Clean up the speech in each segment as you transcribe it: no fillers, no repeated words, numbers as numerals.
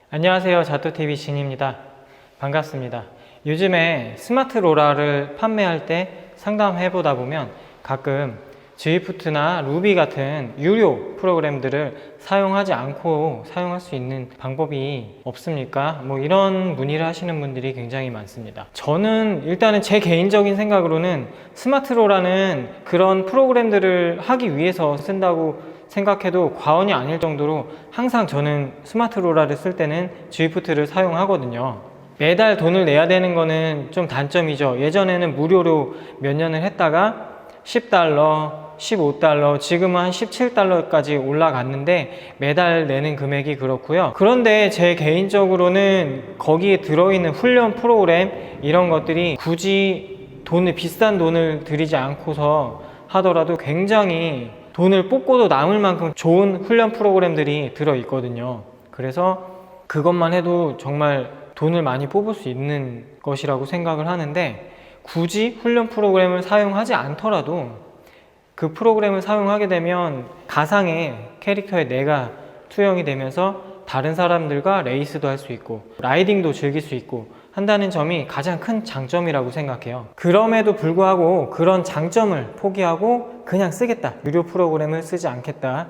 안녕하세요. 자토TV 진입니다. 반갑습니다. 요즘에 스마트 로라를 판매할 때 상담해보다 보면 가끔 스위프트나 루비 같은 유료 프로그램들을 사용하지 않고 사용할 수 있는 방법이 없습니까? 이런 문의를 하시는 분들이 굉장히 많습니다. 저는 일단은 제 개인적인 생각으로는 스마트 로라는 그런 프로그램들을 하기 위해서 쓴다고 생각해도 과언이 아닐 정도로 항상 저는 스마트 로라를 쓸 때는 스위프트를 사용하거든요. 매달 돈을 내야 되는 거는 좀 단점이죠. 예전에는 무료로 몇 년을 했다가 $10, $15, 지금은 한 $17까지 올라갔는데 매달 내는 금액이 그렇고요. 그런데 제 개인적으로는 거기에 들어있는 훈련 프로그램 이런 것들이 굳이 비싼 돈을 들이지 않고서 하더라도 굉장히 돈을 뽑고도 남을 만큼 좋은 훈련 프로그램들이 들어있거든요. 그래서 그것만 해도 정말 돈을 많이 뽑을 수 있는 것이라고 생각을 하는데, 굳이 훈련 프로그램을 사용하지 않더라도 그 프로그램을 사용하게 되면 가상의 캐릭터에 내가 투영이 되면서 다른 사람들과 레이스도 할 수 있고 라이딩도 즐길 수 있고 한다는 점이 가장 큰 장점이라고 생각해요. 그럼에도 불구하고 그런 장점을 포기하고 그냥 쓰겠다, 유료 프로그램을 쓰지 않겠다,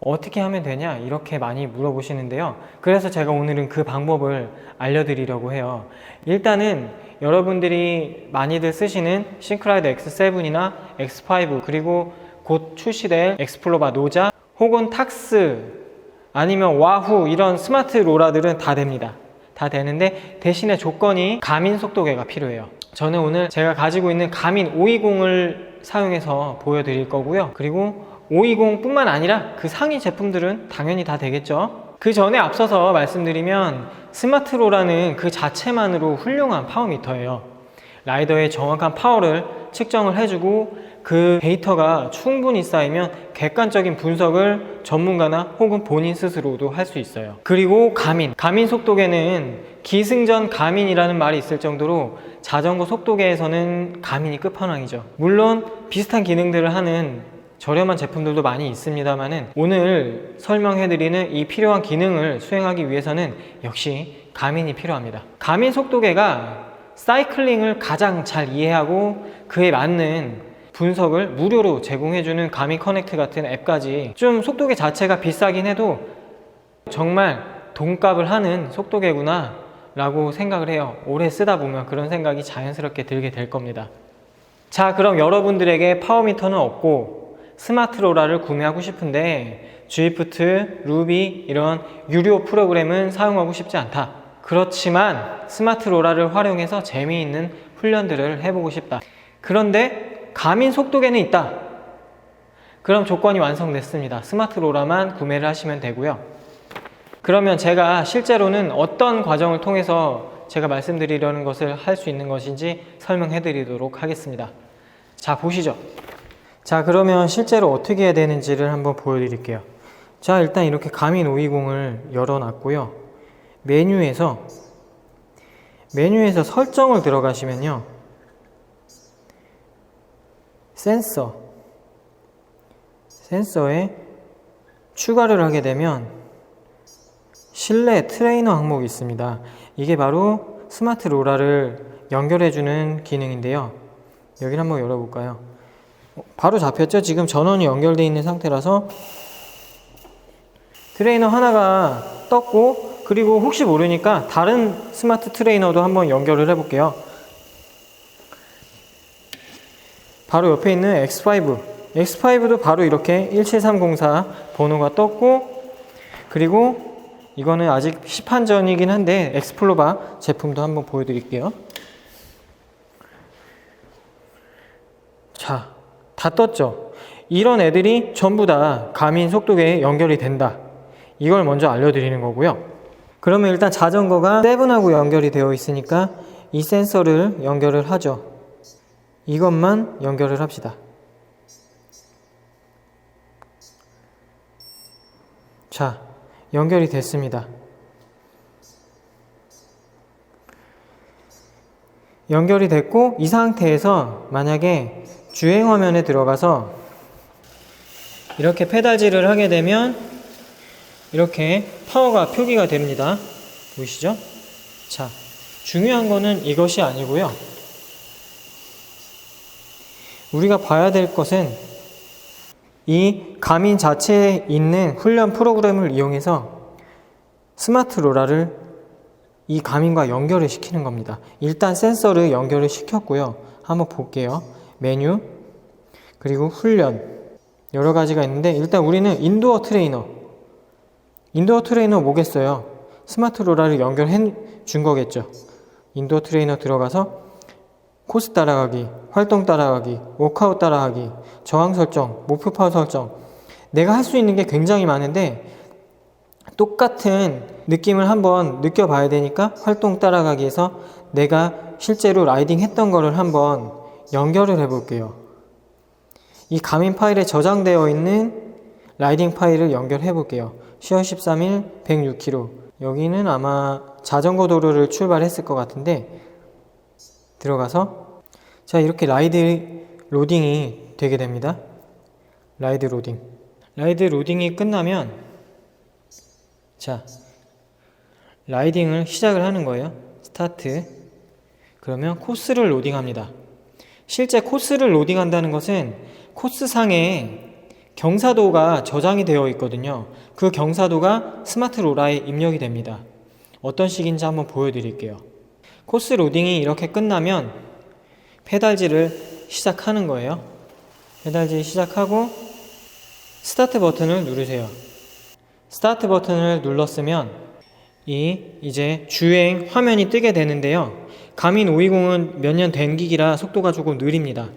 어떻게 하면 되냐 이렇게 많이 물어보시는데요. 그래서 제가 오늘은 그 방법을 알려드리려고 해요. 일단은 여러분들이 많이들 쓰시는 싱크라이드 X7이나 X5 그리고 곧 출시될 엑스플로바 노자 혹은 탁스 아니면 와후 이런 스마트 로라들은 다 됩니다. 다 되는데 대신에 조건이 가민 속도계가 필요해요. 저는 오늘 제가 가지고 있는 가민 520을 사용해서 보여드릴 거고요. 그리고 520 뿐만 아니라 그 상위 제품들은 당연히 다 되겠죠. 그 전에 앞서서 말씀드리면 스마트 로라는 그 자체만으로 훌륭한 파워미터예요. 라이더의 정확한 파워를 측정을 해주고 그 데이터가 충분히 쌓이면 객관적인 분석을 전문가나 혹은 본인 스스로도 할 수 있어요. 그리고 가민 속도계는 기승전 가민이라는 말이 있을 정도로 자전거 속도계에서는 가민이 끝판왕이죠. 물론 비슷한 기능들을 하는 저렴한 제품들도 많이 있습니다만은 오늘 설명해드리는 이 필요한 기능을 수행하기 위해서는 역시 가민이 필요합니다. 가민 속도계가 사이클링을 가장 잘 이해하고 그에 맞는 분석을 무료로 제공해주는 가민 커넥트 같은 앱까지, 좀 속도계 자체가 비싸긴 해도 정말 돈값을 하는 속도계구나 라고 생각을 해요. 오래 쓰다 보면 그런 생각이 자연스럽게 들게 될 겁니다. 자, 그럼 여러분들에게 파워미터는 없고 스마트 로라를 구매하고 싶은데 스위프트, 루비 이런 유료 프로그램은 사용하고 싶지 않다. 그렇지만 스마트 로라를 활용해서 재미있는 훈련들을 해보고 싶다. 그런데 가민 속도계는 있다. 그럼 조건이 완성됐습니다. 스마트 로라만 구매를 하시면 되고요. 그러면 제가 실제로는 어떤 과정을 통해서 제가 말씀드리려는 것을 할 수 있는 것인지 설명해 드리도록 하겠습니다. 자, 보시죠. 자, 그러면 실제로 어떻게 해야 되는지를 한번 보여드릴게요. 자, 일단 이렇게 가민 520을 열어놨고요. 메뉴에서 설정을 들어가시면요, 센서에 추가를 하게 되면 실내 트레이너 항목이 있습니다. 이게 바로 스마트 로라를 연결해주는 기능인데요. 여기를 한번 열어볼까요? 바로 잡혔죠? 지금 전원이 연결되어 있는 상태라서 트레이너 하나가 떴고, 그리고 혹시 모르니까 다른 스마트 트레이너도 한번 연결을 해볼게요. 바로 옆에 있는 X5도 바로 이렇게 17304 번호가 떴고, 그리고 이거는 아직 시판전이긴 한데 엑스플로바 제품도 한번 보여드릴게요. 자, 다 떴죠? 이런 애들이 전부 다 가민 속도계에 연결이 된다. 이걸 먼저 알려드리는 거고요. 그러면 일단 자전거가 7하고 연결이 되어 있으니까 이 센서를 연결을 하죠. 이것만 연결을 합시다. 자, 연결이 됐습니다. 연결이 됐고, 이 상태에서 만약에 주행 화면에 들어가서 이렇게 페달질을 하게 되면 이렇게 파워가 표기가 됩니다. 보이시죠? 자, 중요한 거는 이것이 아니고요. 우리가 봐야 될 것은 이 가민 자체에 있는 훈련 프로그램을 이용해서 스마트 로라를 이 가민과 연결을 시키는 겁니다. 일단 센서를 연결을 시켰고요. 한번 볼게요. 메뉴, 그리고 훈련, 여러 가지가 있는데 일단 우리는 인도어 트레이너 뭐겠어요? 스마트 로라를 연결해 준 거겠죠. 인도어 트레이너 들어가서 코스 따라가기, 활동 따라가기, 워크아웃 따라가기, 저항 설정, 목표 파워 설정, 내가 할 수 있는 게 굉장히 많은데 똑같은 느낌을 한번 느껴봐야 되니까 활동 따라가기에서 내가 실제로 라이딩 했던 거를 한번 연결을 해 볼게요. 이 가민 파일에 저장되어 있는 라이딩 파일을 연결해 볼게요. 10월 13일 106km. 여기는 아마 자전거 도로를 출발했을 것 같은데 들어가서 자, 이렇게 라이드 로딩이 되게 됩니다. 라이드 로딩이 끝나면 자, 라이딩을 시작을 하는 거예요. 스타트. 그러면 코스를 로딩합니다. 실제 코스를 로딩한다는 것은 코스상에 경사도가 저장이 되어 있거든요. 그 경사도가 스마트 로라에 입력이 됩니다. 어떤 식인지 한번 보여드릴게요. 코스 로딩이 이렇게 끝나면 페달질을 시작하는 거예요. 페달질 시작하고 스타트 버튼을 누르세요. 스타트 버튼을 눌렀으면 이제 주행 화면이 뜨게 되는데요. 가민 520은 몇 년 된 기기라 속도가 조금 느립니다.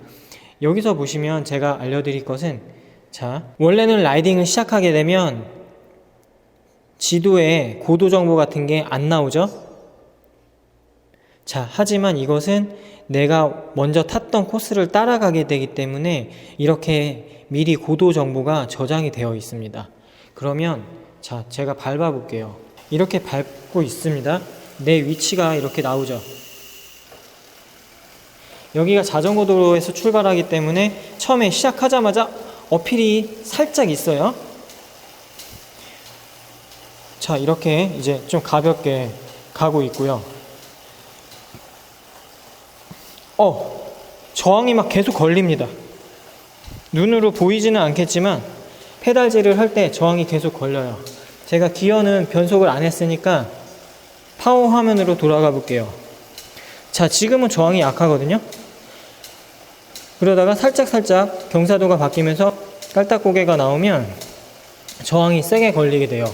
여기서 보시면 제가 알려드릴 것은 자, 원래는 라이딩을 시작하게 되면 지도에 고도 정보 같은 게 안 나오죠? 자, 하지만 이것은 내가 먼저 탔던 코스를 따라가게 되기 때문에 이렇게 미리 고도 정보가 저장이 되어 있습니다. 그러면 자, 제가 밟아 볼게요. 이렇게 밟고 있습니다. 내 위치가 이렇게 나오죠. 여기가 자전거 도로에서 출발하기 때문에 처음에 시작하자마자 어필이 살짝 있어요. 자, 이렇게 이제 좀 가볍게 가고 있고요. 저항이 막 계속 걸립니다. 눈으로 보이지는 않겠지만 페달질을 할 때 저항이 계속 걸려요. 제가 기어는 변속을 안 했으니까 파워 화면으로 돌아가 볼게요. 자, 지금은 저항이 약하거든요. 그러다가 살짝 경사도가 바뀌면서 깔딱고개가 나오면 저항이 세게 걸리게 돼요.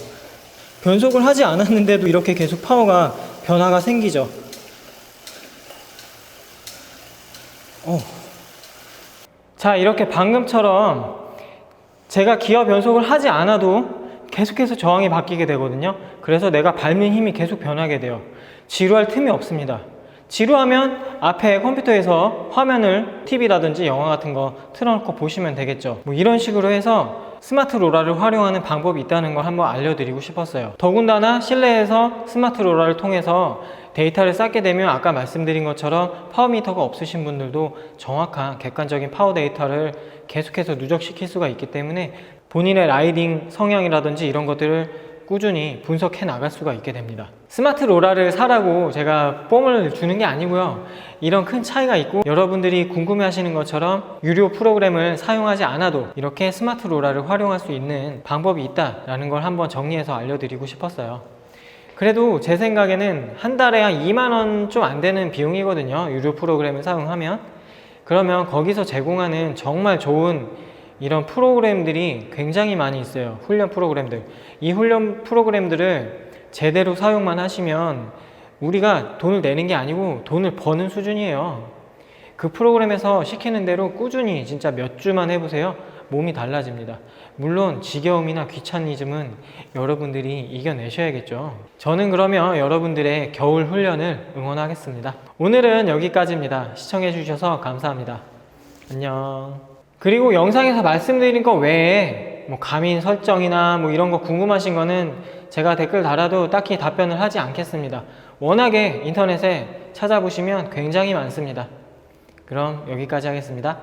변속을 하지 않았는데도 이렇게 계속 파워가 변화가 생기죠. 자, 이렇게 방금처럼 제가 기어 변속을 하지 않아도 계속해서 저항이 바뀌게 되거든요. 그래서 내가 밟는 힘이 계속 변하게 돼요. 지루할 틈이 없습니다. 지루하면 앞에 컴퓨터에서 화면을 TV라든지 영화 같은 거 틀어놓고 보시면 되겠죠. 뭐 이런 식으로 해서 스마트 로라를 활용하는 방법이 있다는 걸 한번 알려드리고 싶었어요. 더군다나 실내에서 스마트 로라를 통해서 데이터를 쌓게 되면 아까 말씀드린 것처럼 파워미터가 없으신 분들도 정확한 객관적인 파워 데이터를 계속해서 누적시킬 수가 있기 때문에 본인의 라이딩 성향이라든지 이런 것들을 꾸준히 분석해 나갈 수가 있게 됩니다. 스마트 로라를 사라고 제가 뽕을 주는 게 아니고요. 이런 큰 차이가 있고 여러분들이 궁금해 하시는 것처럼 유료 프로그램을 사용하지 않아도 이렇게 스마트 로라를 활용할 수 있는 방법이 있다라는 걸 한번 정리해서 알려드리고 싶었어요. 그래도 제 생각에는 한 달에 한 2만 원 좀 안 되는 비용이거든요. 유료 프로그램을 사용하면. 그러면 거기서 제공하는 정말 좋은 이런 프로그램들이 굉장히 많이 있어요. 훈련 프로그램들. 이 훈련 프로그램들을 제대로 사용만 하시면 우리가 돈을 내는 게 아니고 돈을 버는 수준이에요. 그 프로그램에서 시키는 대로 꾸준히 진짜 몇 주만 해보세요. 몸이 달라집니다. 물론 지겨움이나 귀차니즘은 여러분들이 이겨내셔야겠죠. 저는 그러면 여러분들의 겨울 훈련을 응원하겠습니다. 오늘은 여기까지입니다. 시청해 주셔서 감사합니다. 안녕. 그리고 영상에서 말씀드린 거 외에 뭐 가민 설정이나 뭐 이런 거 궁금하신 거는 제가 댓글 달아도 딱히 답변을 하지 않겠습니다. 워낙에 인터넷에 찾아보시면 굉장히 많습니다. 그럼 여기까지 하겠습니다.